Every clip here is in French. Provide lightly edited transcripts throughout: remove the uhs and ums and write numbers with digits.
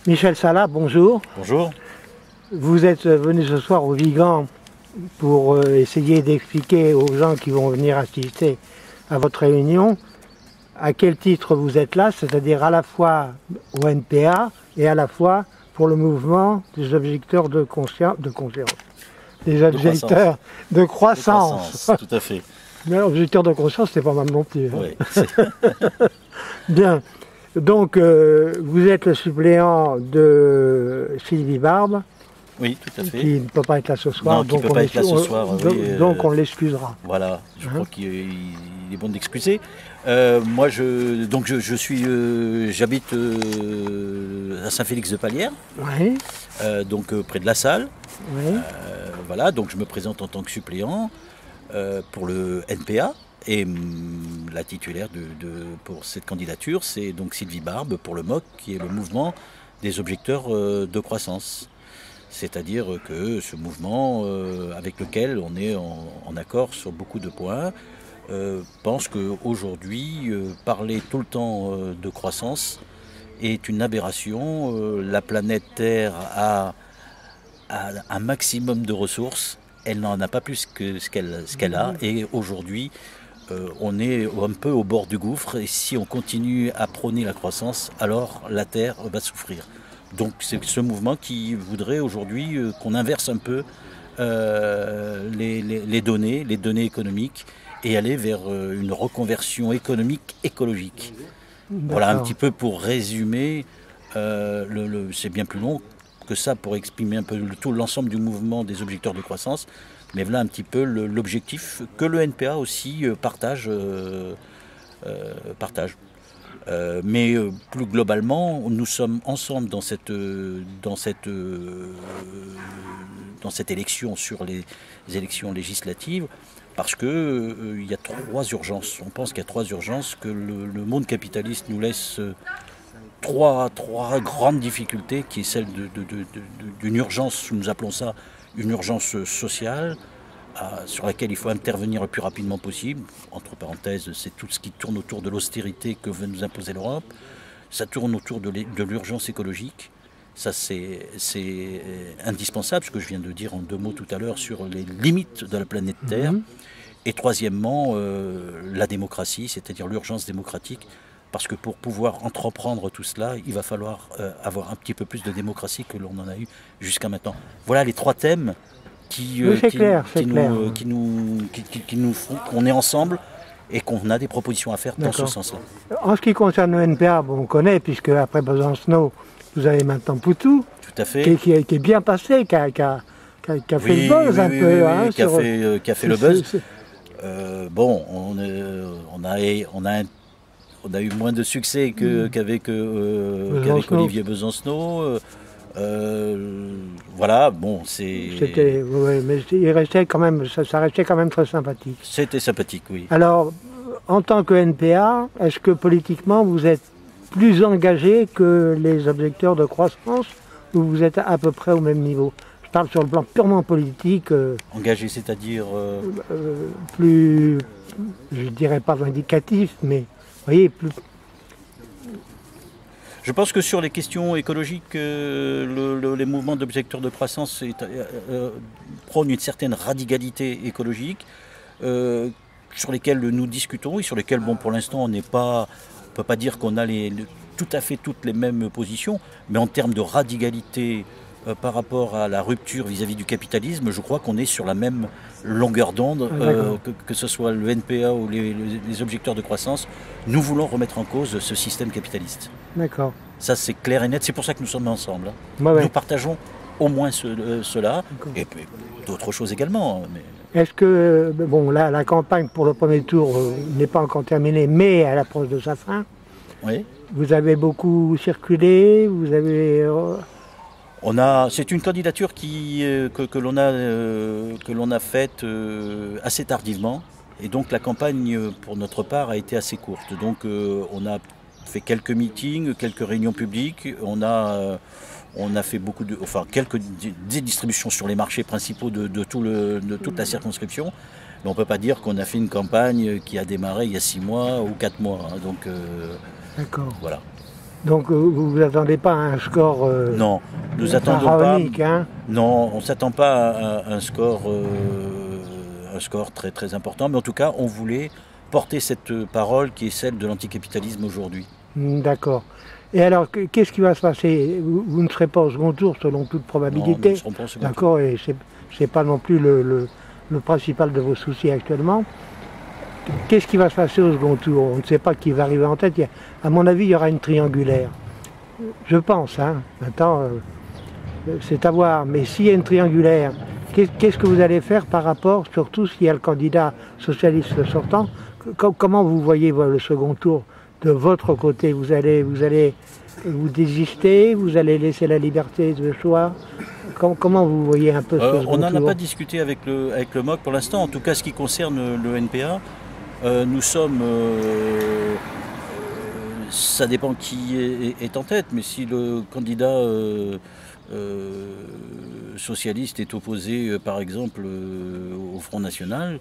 Michel Salat, bonjour. Bonjour. Vous êtes venu ce soir au Vigan pour essayer d'expliquer aux gens qui vont venir assister à votre réunion à quel titre vous êtes là, c'est-à-dire à la fois au NPA et à la fois pour le mouvement des objecteurs de conscience, des objecteurs de croissance. Tout à fait. Mais objecteur de conscience, c'est pas mal non plus. Hein. Oui. Bien. Donc, vous êtes le suppléant de Sylvie Barbe. Oui, tout à fait. Qui ne peut pas être là ce soir. Non, qui ne peut pas être là ce soir. Donc, on l'excusera. Voilà, je crois qu'il est bon d'excuser. Moi, j'habite à Saint-Félix-de-Palière, oui. Donc près de la Salle. Oui. Voilà, donc je me présente en tant que suppléant pour le NPA. Et la titulaire pour cette candidature, c'est donc Sylvie Barbe pour le MOC, qui est le mouvement des objecteurs de croissance. C'est-à-dire que ce mouvement avec lequel on est en accord sur beaucoup de points, pense qu'aujourd'hui, parler tout le temps de croissance est une aberration. La planète Terre a un maximum de ressources, elle n'en a pas plus que ce qu'elle a, et aujourd'hui, on est un peu au bord du gouffre, et si on continue à prôner la croissance, alors la Terre va souffrir. Donc c'est ce mouvement qui voudrait aujourd'hui qu'on inverse un peu les données économiques, et aller vers une reconversion économique écologique. Voilà un petit peu pour résumer, c'est bien plus long que ça pour exprimer un peu l'ensemble du mouvement des objecteurs de croissance, mais voilà un petit peu l'objectif que le NPA aussi partage. Mais plus globalement, nous sommes ensemble dans cette élection sur les élections législatives, parce qu'il y a trois urgences. On pense qu'il y a trois urgences, que le monde capitaliste nous laisse trois grandes difficultés, qui est celle d'une urgence, nous appelons ça une urgence sociale, sur laquelle il faut intervenir le plus rapidement possible. Entre parenthèses, c'est tout ce qui tourne autour de l'austérité que veut nous imposer l'Europe. Ça tourne autour de l'urgence écologique. Ça, c'est indispensable, ce que je viens de dire en 2 mots tout à l'heure sur les limites de la planète Terre. Et troisièmement, la démocratie, c'est-à-dire l'urgence démocratique. Parce que pour pouvoir entreprendre tout cela, il va falloir avoir un petit peu plus de démocratie que l'on en a eu jusqu'à maintenant. Voilà les 3 thèmes qui nous font qu'on est ensemble et qu'on a des propositions à faire dans ce sens-là. En ce qui concerne le NPA, on connaît, puisque après Besancenot, vous avez maintenant Poutou, tout à fait. Qui est bien passé, qui a fait le buzz un peu. Qui a fait le buzz. Bon, on a eu moins de succès qu'avec Olivier Besancenot. Voilà, bon, c'était, mais il restait quand même, ça restait quand même très sympathique. C'était sympathique, oui. Alors, en tant que NPA, est-ce que politiquement vous êtes plus engagé que les objecteurs de croissance, ou vous êtes à peu près au même niveau? Je parle sur le plan purement politique. Engagé, c'est-à-dire plus, je dirais pas vindicatif, mais vous voyez, plus. Je pense que sur les questions écologiques, les mouvements d'objecteurs de croissance prônent une certaine radicalité écologique, sur lesquels nous discutons et sur lesquels, bon, pour l'instant, on ne peut pas dire qu'on a tout à fait toutes les mêmes positions, mais en termes de radicalité par rapport à la rupture vis-à-vis du capitalisme, je crois qu'on est sur la même longueur d'onde, que ce soit le NPA ou les objecteurs de croissance. Nous voulons remettre en cause ce système capitaliste. D'accord. Ça, c'est clair et net. C'est pour ça que nous sommes ensemble. Hein. Ouais. Nous partageons au moins cela, et puis d'autres choses également. Mais... Est-ce que, bon, là, la campagne pour le premier tour n'est pas encore terminée, mais elle approche de sa fin. Oui. Vous avez beaucoup circulé, vous avez... C'est une candidature que l'on a faite assez tardivement, et donc la campagne pour notre part a été assez courte. Donc on a fait quelques meetings, quelques réunions publiques, on a fait quelques distributions sur les marchés principaux de toute la circonscription, mais on ne peut pas dire qu'on a fait une campagne qui a démarré il y a 6 mois ou 4 mois. Hein, donc d'accord. Voilà. Donc vous ne vous attendez pas à un score Non, nous attendons pas. pharaonique, hein? Non, on ne s'attend pas à un score très très important, mais en tout cas, on voulait porter cette parole qui est celle de l'anticapitalisme aujourd'hui. D'accord. Et alors, qu'est-ce qui va se passer? Vous ne serez pas au second tour selon toute Non, probabilité. nous ne serons pas au second tour. D'accord, et c'est pas non plus le principal de vos soucis actuellement. Qu'est-ce qui va se passer au second tour? On ne sait pas qui va arriver en tête. À mon avis, il y aura une triangulaire. Je pense, hein. Maintenant, c'est à voir. Mais s'il y a une triangulaire, qu'est-ce que vous allez faire par rapport, surtout s'il y a le candidat socialiste sortant? Comment vous voyez le second tour de votre côté? Vous allez vous désister? Vous allez laisser la liberté de choix? Comment vous voyez un peu ce second tour? On n'en a pas discuté avec le MOC pour l'instant. En tout cas, ce qui concerne le NPA, nous sommes... ça dépend qui est en tête, mais si le candidat socialiste est opposé, par exemple, au Front National,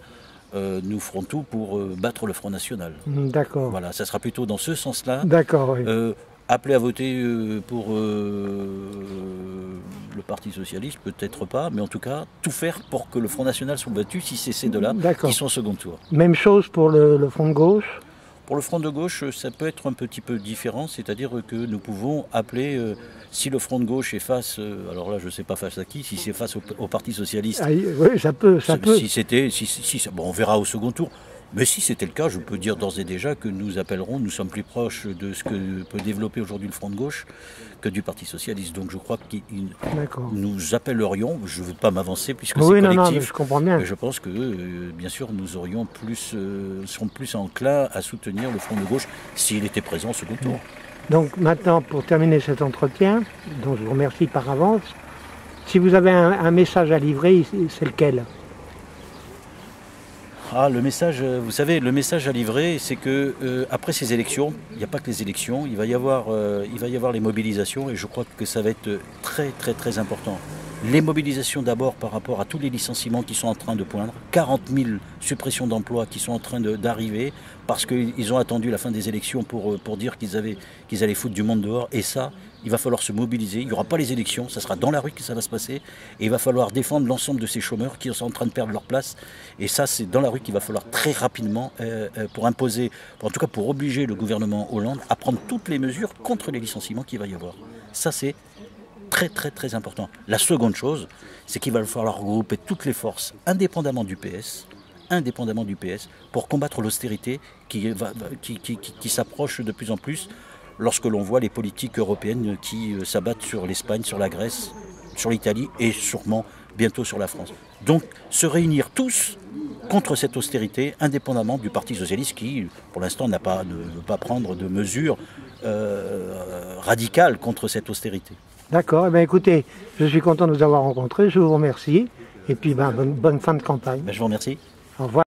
nous ferons tout pour battre le Front National. D'accord. Voilà, ça sera plutôt dans ce sens-là. D'accord, oui. Appeler à voter pour le Parti Socialiste, peut-être pas, mais en tout cas, tout faire pour que le Front National soit battu si c'est ces deux-là qui sont au second tour. Même chose pour le Front de gauche? Pour le Front de gauche, ça peut être un petit peu différent, c'est-à-dire que nous pouvons appeler, si le Front de gauche est face, alors là je ne sais pas face à qui, si c'est face au Parti Socialiste. Ah, oui, ça peut. Bon, on verra au second tour. Mais si c'était le cas, je peux dire d'ores et déjà que nous appellerons, nous sommes plus proches de ce que peut développer aujourd'hui le Front de gauche que du Parti Socialiste. Donc je crois que nous appellerions, je ne veux pas m'avancer puisque c'est collectif, non, mais je comprends bien. mais je pense que bien sûr nous serons plus enclins à soutenir le Front de gauche s'il était présent au second tour. Donc maintenant, pour terminer cet entretien, dont je vous remercie par avance, si vous avez un message à livrer, c'est lequel? Ah, le message, vous savez, le message à livrer, c'est que après ces élections, il n'y a pas que les élections, il va y avoir les mobilisations et je crois que ça va être très très très important. Les mobilisations d'abord par rapport à tous les licenciements qui sont en train de poindre, 40 000 suppressions d'emplois qui sont en train d'arriver parce qu'ils ont attendu la fin des élections pour dire qu'ils allaient foutre du monde dehors et ça, il va falloir se mobiliser, il n'y aura pas les élections, ça sera dans la rue que ça va se passer et il va falloir défendre l'ensemble de ces chômeurs qui sont en train de perdre leur place et ça c'est dans la rue qu'il va falloir très rapidement pour imposer, en tout cas pour obliger le gouvernement Hollande à prendre toutes les mesures contre les licenciements qu'il va y avoir. Ça c'est très très très important. La seconde chose, c'est qu'il va falloir regrouper toutes les forces indépendamment du PS, pour combattre l'austérité qui s'approche de plus en plus lorsque l'on voit les politiques européennes qui s'abattent sur l'Espagne, sur la Grèce, sur l'Italie et sûrement bientôt sur la France. Donc se réunir tous contre cette austérité, indépendamment du Parti Socialiste qui, pour l'instant, ne veut pas prendre de mesures radicales contre cette austérité. D'accord, eh bien, écoutez, je suis content de vous avoir rencontré, je vous remercie, et puis bonne fin de campagne. Je vous remercie. Au revoir.